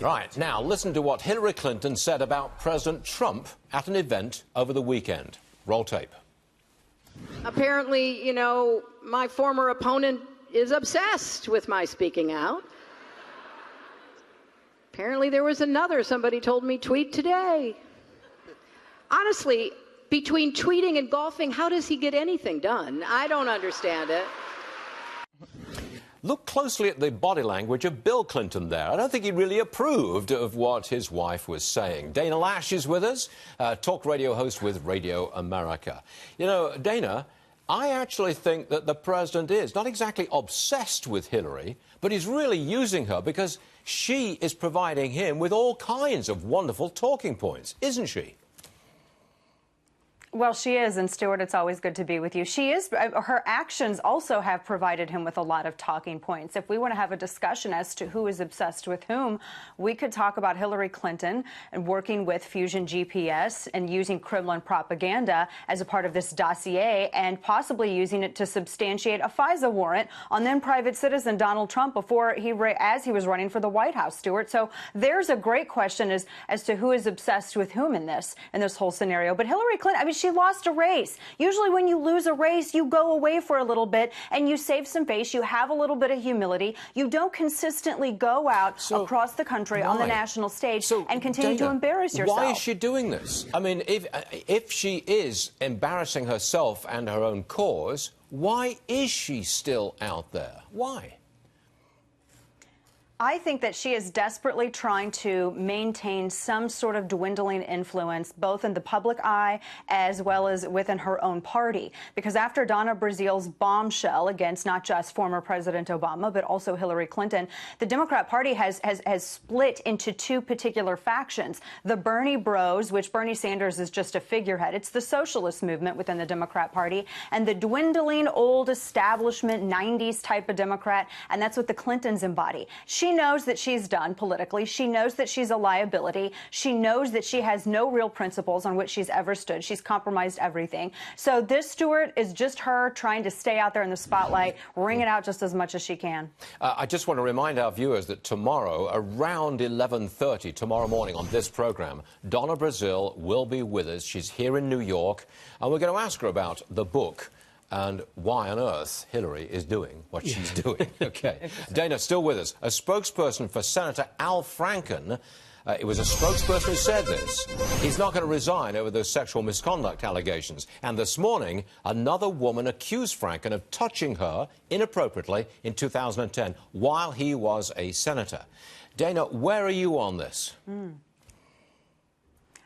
Right, now listen to what Hillary Clinton said about President Trump at an event over the weekend. Roll tape. Apparently, my former opponent is obsessed with my speaking out. Apparently there was somebody told me, tweet today. Honestly, between tweeting and golfing, how does he get anything done? I don't understand it. Look closely at the body language of Bill Clinton there. I don't think he really approved of what his wife was saying. Dana Loesch is with us, talk radio host with Radio America. Dana, I actually think that the president is not exactly obsessed with Hillary, but he's really using her because she is providing him with all kinds of wonderful talking points, isn't she? Well, she is, and Stuart, it's always good to be with you. She is. Her actions also have provided him with a lot of talking points. If we want to have a discussion as to who is obsessed with whom, we could talk about Hillary Clinton and working with Fusion GPS and using Kremlin propaganda as a part of this dossier and possibly using it to substantiate a FISA warrant on then private citizen Donald Trump as he was running for the White House, Stuart. So there's a great question as to who is obsessed with whom in this whole scenario. But Hillary Clinton, she lost a race. Usually when you lose a race, you go away for a little bit and you save some face. You have a little bit of humility. You don't consistently go out across the country on the national stage and continue to embarrass yourself. Why is she doing this? I mean, if she is embarrassing herself and her own cause, why is she still out there? Why? I think that she is desperately trying to maintain some sort of dwindling influence, both in the public eye as well as within her own party. Because after Donna Brazil's bombshell against not just former President Obama, but also Hillary Clinton, the Democrat Party has split into two particular factions. The Bernie Bros, which Bernie Sanders is just a figurehead. It's the socialist movement within the Democrat Party, and the dwindling old establishment 90s type of Democrat, and that's what the Clintons embody. She knows that she's done politically. She knows that she's a liability. She knows that she has no real principles on which she's ever stood. She's compromised everything. So this, Stuart, is just her trying to stay out there in the spotlight, wring it out just as much as she can. I just want to remind our viewers that tomorrow, around 11:30, tomorrow morning on this program, Donna Brazil will be with us. She's here in New York, and we're going to ask her about the book and why on earth Hillary is doing what she's doing. Okay. Dana, still with us. A spokesperson for Senator Al Franken, it was a spokesperson who said this. He's not going to resign over those sexual misconduct allegations. And this morning, another woman accused Franken of touching her inappropriately in 2010 while he was a senator. Dana, where are you on this?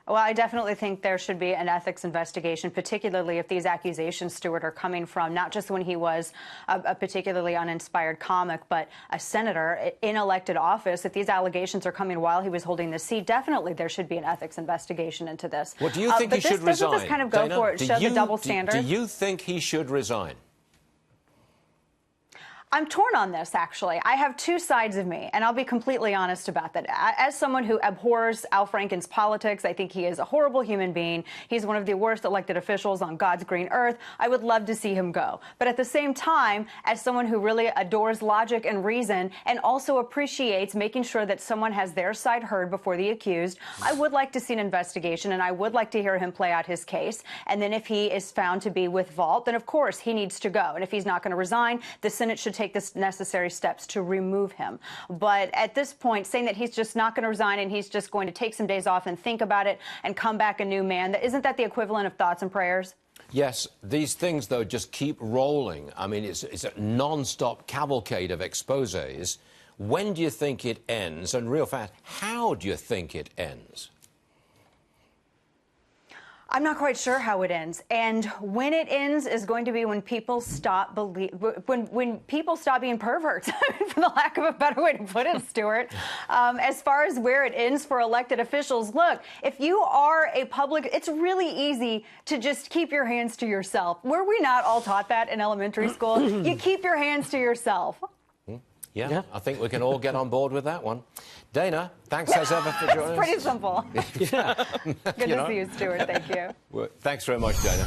Well, I definitely think there should be an ethics investigation, particularly if these accusations, Stuart, are coming from not just when he was a particularly uninspired comic, but a senator in elected office. If these allegations are coming while he was holding the seat, definitely there should be an ethics investigation into this. Well, do you think he should resign? Doesn't this kind of go Dana, for it, show the double standard? Do you think he should resign? I'm torn on this, actually. I have two sides of me, and I'll be completely honest about that. As someone who abhors Al Franken's politics, I think he is a horrible human being. He's one of the worst elected officials on God's green earth. I would love to see him go. But at the same time, as someone who really adores logic and reason and also appreciates making sure that someone has their side heard before the accused, I would like to see an investigation, and I would like to hear him play out his case. And then if he is found to be with fault, then of course he needs to go. And if he's not going to resign, the Senate should take the necessary steps to remove him. But at this point, saying that he's just not going to resign and he's just going to take some days off and think about it and come back a new man, isn't that the equivalent of thoughts and prayers? Yes, these things, though, just keep rolling. I mean, it's a non-stop cavalcade of exposés. When do you think it ends? And real fast, how do you think it ends? I'm not quite sure how it ends, and when it ends is going to be when people stop when people stop being perverts, for the lack of a better way to put it, Stuart. As far as where it ends for elected officials, look, if you are a public, it's really easy to just keep your hands to yourself. Were we not all taught that in elementary school? You keep your hands to yourself. Yeah, I think we can all get on board with that one. Dana, thanks as ever for joining us. It's pretty simple. Good to see you, Stuart. Thank you. Well, thanks very much, Dana.